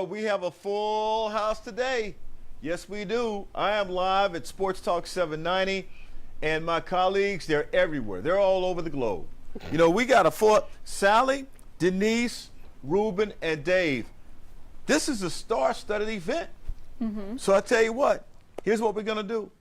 we have a full house today. Yes, we do. I am live at Sports Talk 790, and my colleagues, they're everywhere. They're all over the globe. You know, we got a full Sally, Denise, Reuben, and Dave. This is a star-studded event. So I tell you what, here's what we're going to do.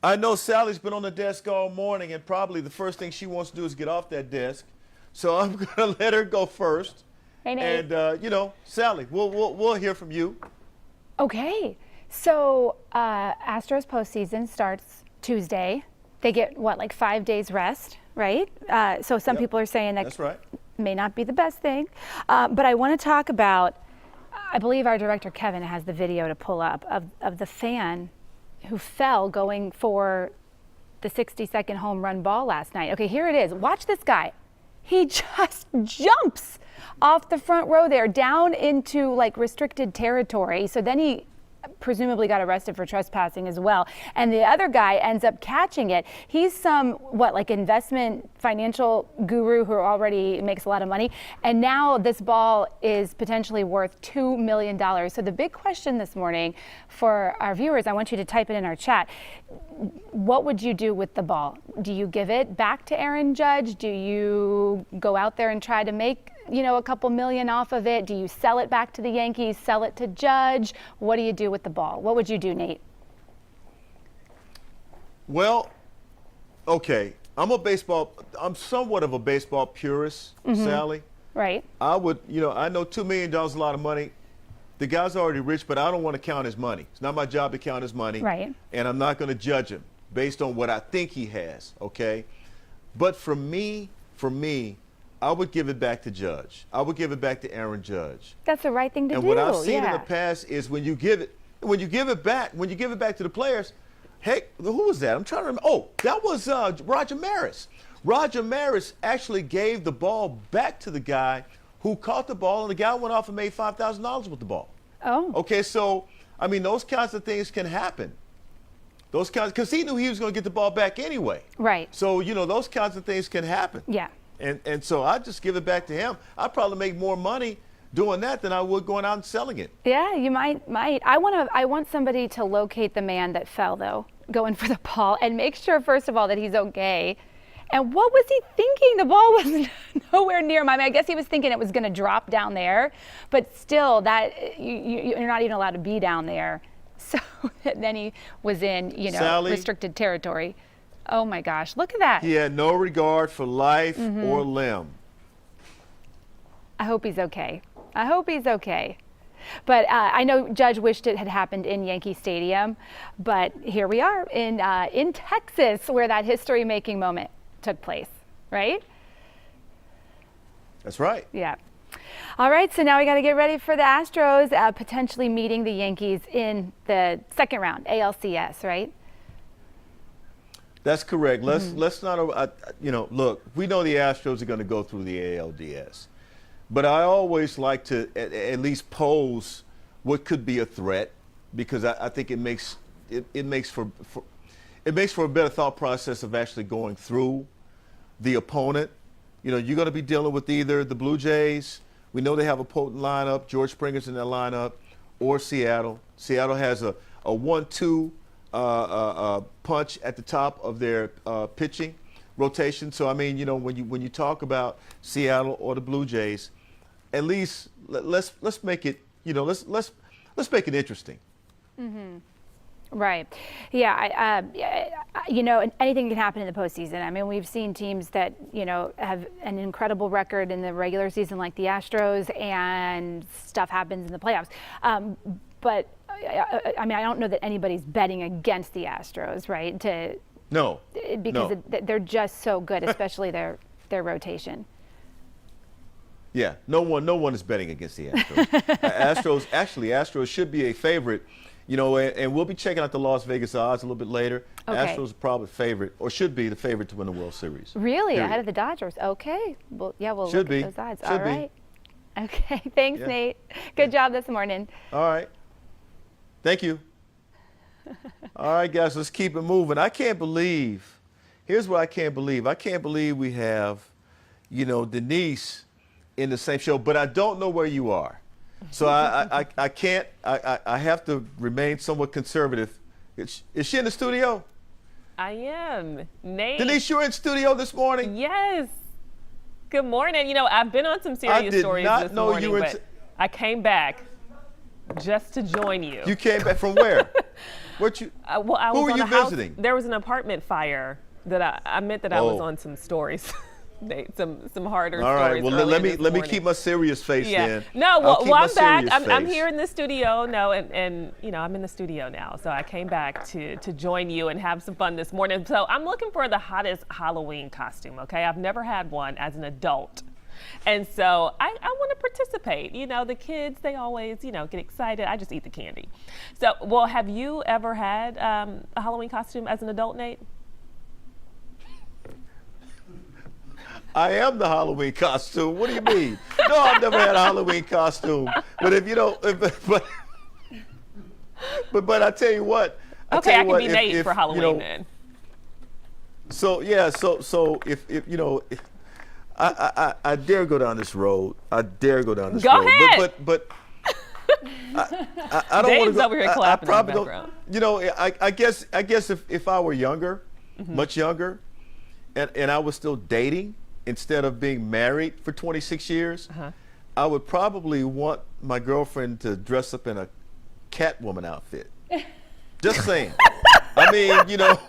I know Sally's been on the desk all morning, and probably the first thing she wants to do is get off that desk. So I'm going to let her go first. Hey, Nate. And, you know, Sally, we'll hear from you. Okay. So Astros postseason starts Tuesday. They get, what, like 5 days rest, right? So some people are saying That's right. may not be the best thing. But I want to talk about, I believe our director Kevin has the video to pull up of the fan who fell going for the 60-second home run ball last night. Okay, here it is. Watch this guy. He just jumps off the front row there down into like restricted territory. So then he presumably got arrested for trespassing as well. And the other guy ends up catching it. He's some, what, like investment financial guru who already makes a lot of money. And now this ball is potentially worth $2 million. So the big question this morning for our viewers, I want you to type it in our chat. What would you do with the ball? Do you give it back to Aaron Judge? Do you go out there and try to make, you know, a couple million off of it? Do you sell it back to the Yankees, sell it to Judge? What do you do with the ball? What would you do, Nate? Well, okay, I'm somewhat of a baseball purist, Sally. Right. I would, you know, I know $2 million is a lot of money. The guy's already rich, but I don't want to count his money. It's not my job to count his money. Right. And I'm not going to judge him based on what I think he has, okay? But for me, I would give it back to Judge. I would give it back to Aaron Judge. That's the right thing to do. And what I've seen in the past is when you give it back to the players, hey, who was that? I'm trying to remember. Oh, that was Roger Maris. Roger Maris actually gave the ball back to the guy who caught the ball, and the guy went off and made $5,000 with the ball. Oh. Okay, so, I mean, those kinds of things can happen. Those kinds, because he knew he was going to get the ball back anyway. Right. So, you know, those kinds of things can happen. Yeah. And so I'd just give it back to him. I'd probably make more money doing that than I would going out and selling it. Yeah, you might. I want somebody to locate the man that fell, though, going for the ball, and make sure, first of all, that he's okay. And what was he thinking? The ball was nowhere near him. I mean, I guess he was thinking it was going to drop down there, but still, that you're not even allowed to be down there. So then he was in, you know, Sally, restricted territory. Oh my gosh, look at that. He had no regard for life or limb. I hope he's okay. I hope he's okay. But I know Judge wished it had happened in Yankee Stadium, but here we are in Texas, where that history-making moment took place, right? That's right. Yeah. All right, so now we got to get ready for the Astros potentially meeting the Yankees in the second round, ALCS, right? That's correct. Let's not, you know, look, we know the Astros are going to go through the ALDS, but I always like to at least pose what could be a threat, because I think it makes for a better thought process of actually going through the opponent. You know, you're going to be dealing with either the Blue Jays. We know they have a potent lineup. George Springer's in their lineup, or Seattle. Seattle has a 1-2 punch at the top of their pitching rotation. So I mean, you know, when you talk about Seattle or the Blue Jays, at least let's make it, you know, let's make it interesting. Right. Yeah. You know, anything can happen in the postseason. I mean, we've seen teams that, you know, have an incredible record in the regular season, like the Astros, and stuff happens in the playoffs. But I mean, I don't know that anybody's betting against the Astros, right? No. Because they're just so good, especially their rotation. Yeah, no one is betting against the Astros. Astros should be a favorite, you know, and we'll be checking out the Las Vegas odds a little bit later. Okay. Astros are probably favorite, or should be the favorite to win the World Series. Really? Period. Ahead of the Dodgers? Okay. Well, yeah, we'll Should look be. at those odds. Should All be. right. Okay. Thanks, Yeah. Nate. Good job this morning. All right. Thank you. All right, guys, let's keep it moving. Here's what I can't believe. I can't believe we have, you know, Denise in the same show, but I don't know where you are. So I can't. I have to remain somewhat conservative. Is she in the studio? I am. Nate. Denise, you're in studio this morning. Yes. Good morning. You know, I've been on some serious stories this morning, but I came back just to join you. You came back from where? What you? Well, I was who were on you a house, visiting? There was an apartment fire that I meant that I was Oh. on some stories. Nate, some harder All stories. right. Well, let me keep my serious face then. No, I'll keep my I'm back. serious I'm face. here in the studio. No, and you know, I'm in the studio now. So I came back to join you and have some fun this morning. So I'm looking for the hottest Halloween costume. Okay, I've never had one as an adult. And so I want to participate. You know, the kids, they always, you know, get excited. I just eat the candy. So, well, have you ever had a Halloween costume as an adult, Nate? I am the Halloween costume. What do you mean? No, I've never had a Halloween costume. But if you don't, but I tell you what. Okay, I can be if, Nate for Halloween you know, then. So yeah, so if you know, I dare go down this road. I dare go down this Go road. ahead. But I don't want to Dave's go. over here I clapping in the probably don't. background. You know, I guess if I were younger, much younger, and I was still dating instead of being married for 26 years, I would probably want my girlfriend to dress up in a Catwoman outfit. Just saying. I mean, you know.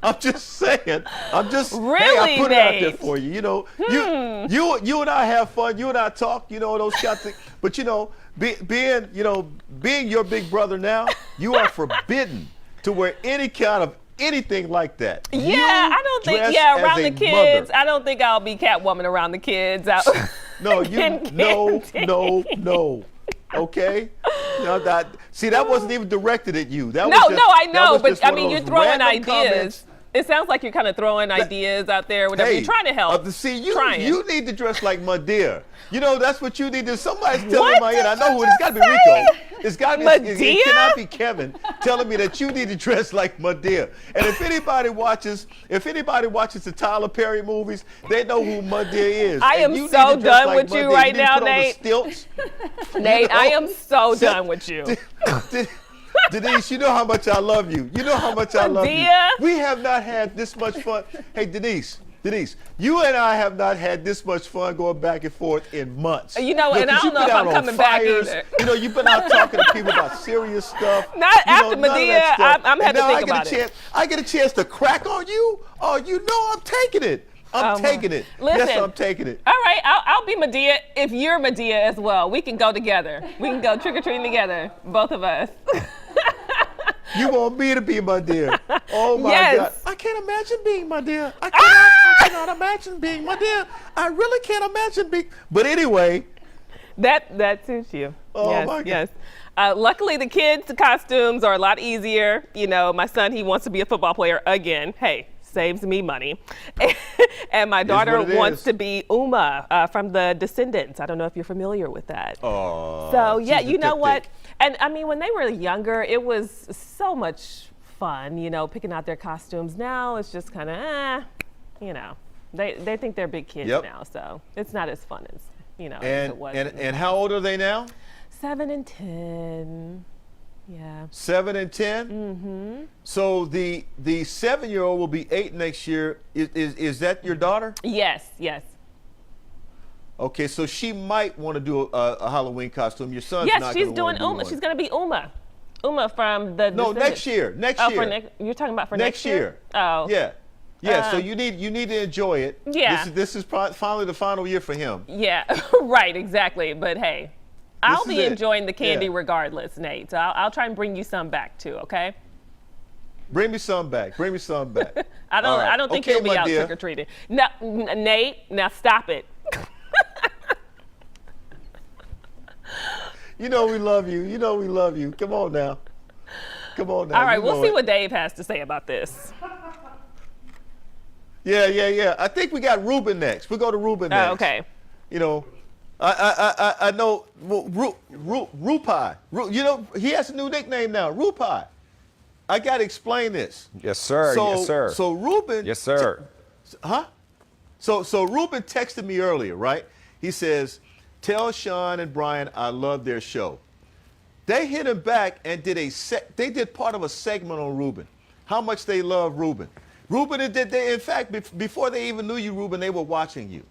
I'm just saying. I'm just Really, hey, I put it out there Nate? for you. You know, you and I have fun. You and I talk. You know those kind of things. But you know, being your big brother now, you are forbidden to wear any kind of anything like that. Yeah, You I don't think. dress Yeah, as around a the kids, mother. I don't think I'll be Catwoman around the kids. No, you Getting no. candy. Okay. No, that wasn't even directed at you. That No, was just, no, I that know, was but just I one of mean, you're those throwing random ideas. comments. It sounds like you're kind of throwing ideas out there. Whatever Hey, you're trying to help. See, Trying. you need to dress like Madea. You know, that's what you need to. Somebody's telling What my head. I did know you who. It's got to be just say? Rico. It's got to be. It Madea? cannot be Kevin telling me that you need to dress like Madea. And if anybody watches the Tyler Perry movies, they know who Madea is. I And am you need so to dress done like with you Madea. right need to now, put on the Nate. stilts. Nate, I am so So- done with you. Denise, you know how much I love you. You know how much I love you. Madea? We have not had this much fun. Hey, Denise, you and I have not had this much fun going back and forth in months. You know, and I 'cause don't you've know been if out I'm on coming back fires. either. You know, you've been out talking to people about serious stuff. Not You know, after none of Madea, that stuff. I'm had And to now think I get about a it. chance, I get a chance to crack on you. Oh, you know I'm taking it. I'm taking it. Listen. Yes, I'm taking it. All right, I'll be Madea if you're Madea as well. We can go together. We can go trick or treating together, both of us. You want me to be my dear. Oh my Yes. God. I can't imagine being my dear. I cannot imagine being my dear. I really can't imagine being. But anyway. That suits you. Oh, yes, my God. yes. Luckily, the kids' costumes are a lot easier. You know, my son, he wants to be a football player again. Hey, saves me money. And my daughter what it wants is. to be Uma from the Descendants. I don't know if you're familiar with that. Oh. So yeah, she's a you know what? thick. And I mean, when they were younger, it was so much fun, you know, picking out their costumes. Now it's just kind of, you know, they think they're big kids Yep. now, so it's not as fun as, you know, as And it was. and how old are they now? 7 and 10. Yeah. 7 and 10. Mm-hmm. So the 7-year-old will be 8 next year. Is that your daughter? Yes, yes. Okay, so she might want to do a Halloween costume. Your son's Yes, not she's gonna doing wanna do Uma. one. She's going to be Uma. Uma from the No, Descendants. next year. Next Oh, year. you're talking about for next year. Oh. Yeah. Yeah, so Um, you need to enjoy it. Yeah. This is finally the final year for him. Yeah, right, exactly. But hey, I'll is be it. enjoying the candy Yeah. regardless, Nate. So I'll try and bring you some back too, okay? Bring me some back. Bring me some back. I All right. don't think Okay, you'll be my out dear. trick or treating. No, Nate, now stop it. You know we love you. You know we love you. Come on now. Come on now. All right, You we'll know see it. what Dave has to say about this. Yeah. I think we got Reuben next. We'll go to Reuben next. Oh, okay. You know, I know Rupai. You know, he has a new nickname now, Rupai. I got to explain this. Yes, sir. So, yes, sir. So Reuben. yes, sir. Huh? So Reuben texted me earlier, right? He says, tell Sean and Brian I love their show. They hit him back and they did part of a segment on Reuben, how much they love Reuben. Reuben, in fact, before they even knew you, Reuben, they were watching you.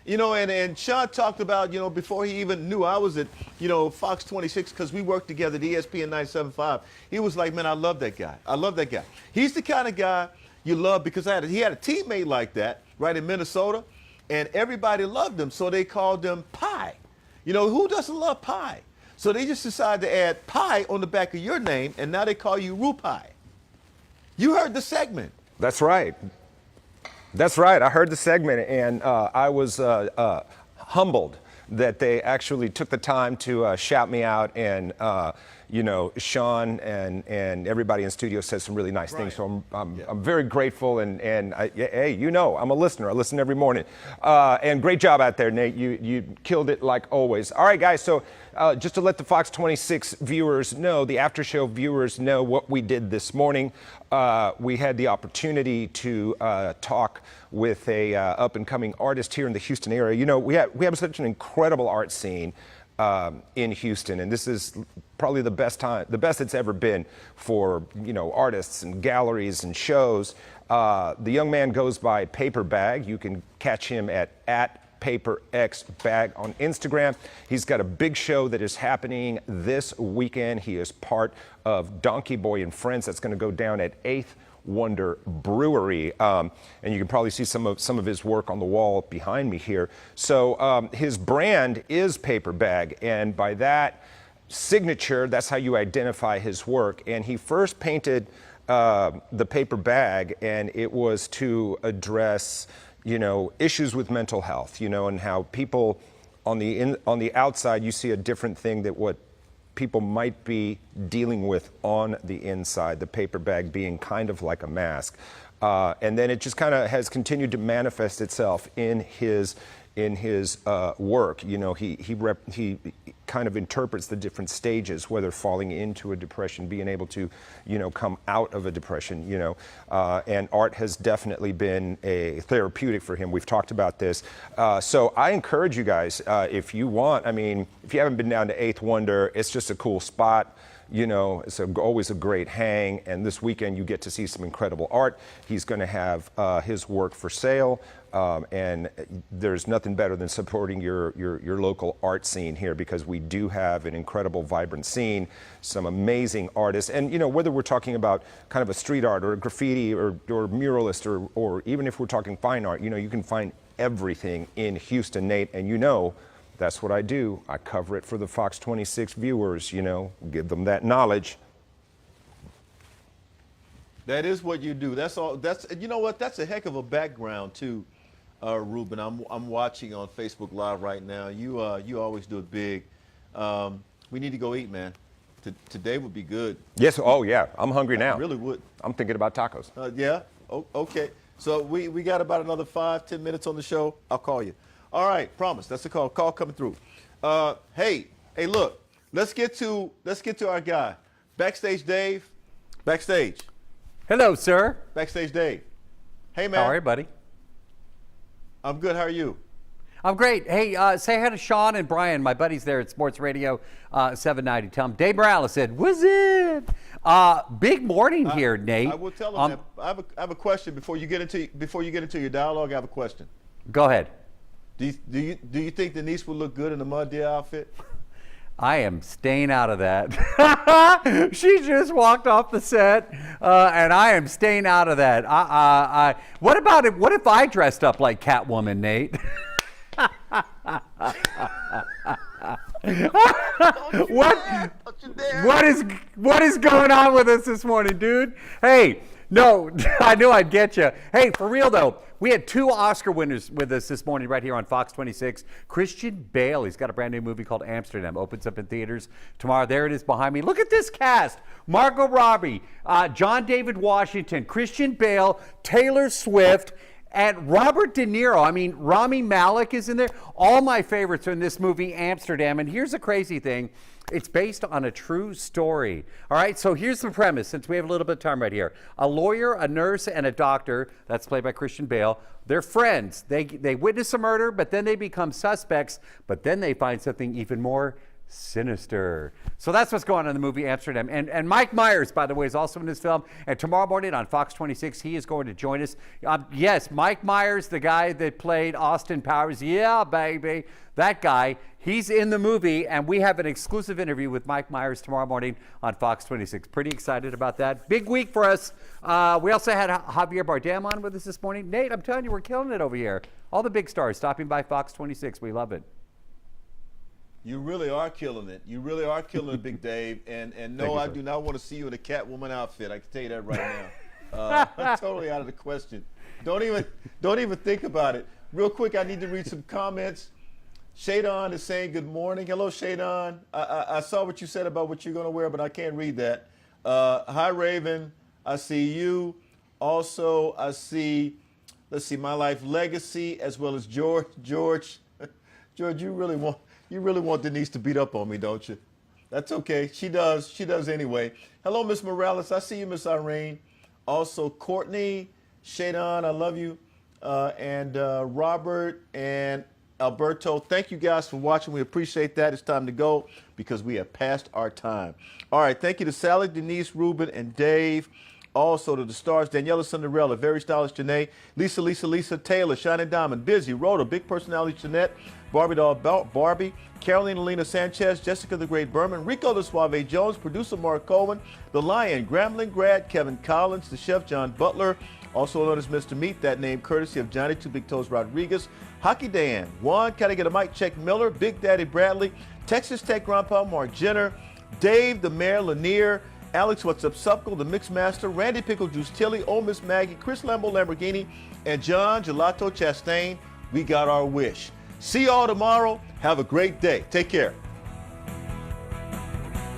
You know, and Sean talked about, you know, before he even knew I was at, you know, Fox 26, because we worked together at ESPN 97.5. He was like, man, I love that guy. I love that guy. He's the kind of guy you love, because he had a teammate like that, right, in Minnesota, and everybody loved him, so they called him Pie. You know, who doesn't love Pie? So they just decided to add Pie on the back of your name, and now they call you Rupai. You heard the segment. That's right. That's right. I heard the segment, and I was humbled that they actually took the time to shout me out. And, you know, Sean and everybody in studio says some really nice things. So I'm very grateful. And hey, you know, I'm a listener. I listen every morning. And great job out there, Nate. You killed it like always. All right, guys. So just to let the Fox 26 viewers know, the after show viewers know what we did this morning. We had the opportunity to talk with a up-and-coming artist here in the Houston area. You know, we have such an incredible art scene in Houston, and this is probably the best it's ever been for, you know, artists and galleries and shows. The young man goes by Paper Bag. You can catch him at PaperXBag on Instagram. He's got a big show that is happening this weekend. He is part of Donkey Boy and Friends. That's going to go down at 8th Wonder Brewery, and you can probably see some of his work on the wall behind me here. So his brand is Paper Bag, and by that signature, that's how you identify his work. And he first painted the Paper Bag, and it was to address, you know, issues with mental health, you know, and how people on the outside, you see a different thing that what people might be dealing with on the inside, the Paper Bag being kind of like a mask. And then it just kind of has continued to manifest itself in his work. You know, he kind of interprets the different stages, whether falling into a depression, being able to, you know, come out of a depression, you know, and art has definitely been a therapeutic for him. We've talked about this. So I encourage you guys, if you want, I mean, if you haven't been down to 8th Wonder, it's just a cool spot. You know, it's always a great hang, and this weekend you get to see some incredible art. He's going to have his work for sale, and there's nothing better than supporting your local art scene here, because we do have an incredible, vibrant scene, some amazing artists, and you know, whether we're talking about kind of a street art or a graffiti or muralist or even if we're talking fine art, you know, you can find everything in Houston, Nate, and you know. That's what I do. I cover it for the Fox 26 viewers, you know, give them that knowledge. That is what you do. That's all. That's, you know what? That's a heck of a background too, Reuben. I'm watching on Facebook Live right now. You always do it big. We need to go eat, man. Today would be good. Yes. Oh yeah. I'm hungry now. I really would. I'm thinking about tacos. Yeah. Okay. So we got about another 5-10 minutes on the show. I'll call you. All right, promise. That's a call. Call coming through. Hey, look. Let's get to our guy, Backstage Dave. Backstage. Hello, sir. Backstage Dave. Hey, man. How are you, buddy? I'm good. How are you? I'm great. Hey, say hi to Sean and Brian, my buddies there at Sports Radio 790. Tell them Dave Morales said, "What's up?" Big morning here, Nate. I will tell them that. I have a question before you get into your dialogue. I have a question. Go ahead. Do you think Denise would look good in a Mud Deer outfit? I am staying out of that. She just walked off the set, and I am staying out of that. What about it? What if I dressed up like Catwoman, Nate? What is going on with us this morning, dude? Hey, no, I knew I'd get you. Hey, for real though, we had 2 Oscar winners with us this morning right here on Fox 26. Christian Bale, he's got a brand new movie called Amsterdam, opens up in theaters tomorrow. There it is behind me. Look at this cast. Margot Robbie, John David Washington, Christian Bale, Taylor Swift, And Robert De Niro, I mean, Rami Malek is in there. All my favorites are in this movie, Amsterdam. And here's the crazy thing. It's based on a true story. All right, so here's the premise, since we have a little bit of time right here. A lawyer, a nurse, and a doctor, that's played by Christian Bale, they're friends. They witness a murder, but then they become suspects, but then they find something even more sinister. So that's what's going on in the movie Amsterdam. And Mike Myers, by the way, is also in this film. And tomorrow morning on Fox 26, he is going to join us. Yes, Mike Myers, the guy that played Austin Powers. Yeah, baby. That guy. He's in the movie, and we have an exclusive interview with Mike Myers tomorrow morning on Fox 26. Pretty excited about that. Big week for us. We also had Javier Bardem on with us this morning. Nate, I'm telling you, we're killing it over here. All the big stars stopping by Fox 26. We love it. You really are killing it. You really are killing it, Big Dave. And no, I do not want to see you in a Catwoman outfit. I can tell you that right now. I'm totally out of the question. Don't even think about it. Real quick, I need to read some comments. Shadon is saying good morning. Hello, Shadon. I saw what you said about what you're going to wear, but I can't read that. Hi, Raven. I see you. Also, I see, let's see, My Life Legacy, as well as George. George, you really want Denise to beat up on me, don't you? That's okay. She does. She does anyway. Hello, Miss Morales. I see you, Miss Irene. Also, Courtney, Shadon, I love you. And Robert and Alberto, thank you guys for watching. We appreciate that. It's time to go because we have passed our time. All right. Thank you to Sally, Denise, Reuben, and Dave. Also to the stars, Daniela Cinderella, Very Stylish Janae, Lisa Taylor, Shining Diamond, Busy, Rhoda, Big Personality Jeanette, Barbie Doll Barbie, Carolina Lena Sanchez, Jessica the Great Berman, Rico the Suave Jones, producer Mark Cohen, The Lion, Grambling Grad, Kevin Collins, the chef John Butler, also known as Mr. Meat, that name courtesy of Johnny Two Big Toes Rodriguez, Hockey Dan, Juan, Can I Get a Mic Check Miller, Big Daddy Bradley, Texas Tech Grandpa Mark Jenner, Dave the Mayor Lanier, Alex What's Up Supple, the Mixmaster, Randy Pickle Juice Tilly, Ole Miss Maggie, Chris Lambo Lamborghini, and John Gelato Chastain. We got our wish. See y'all tomorrow. Have a great day. Take care.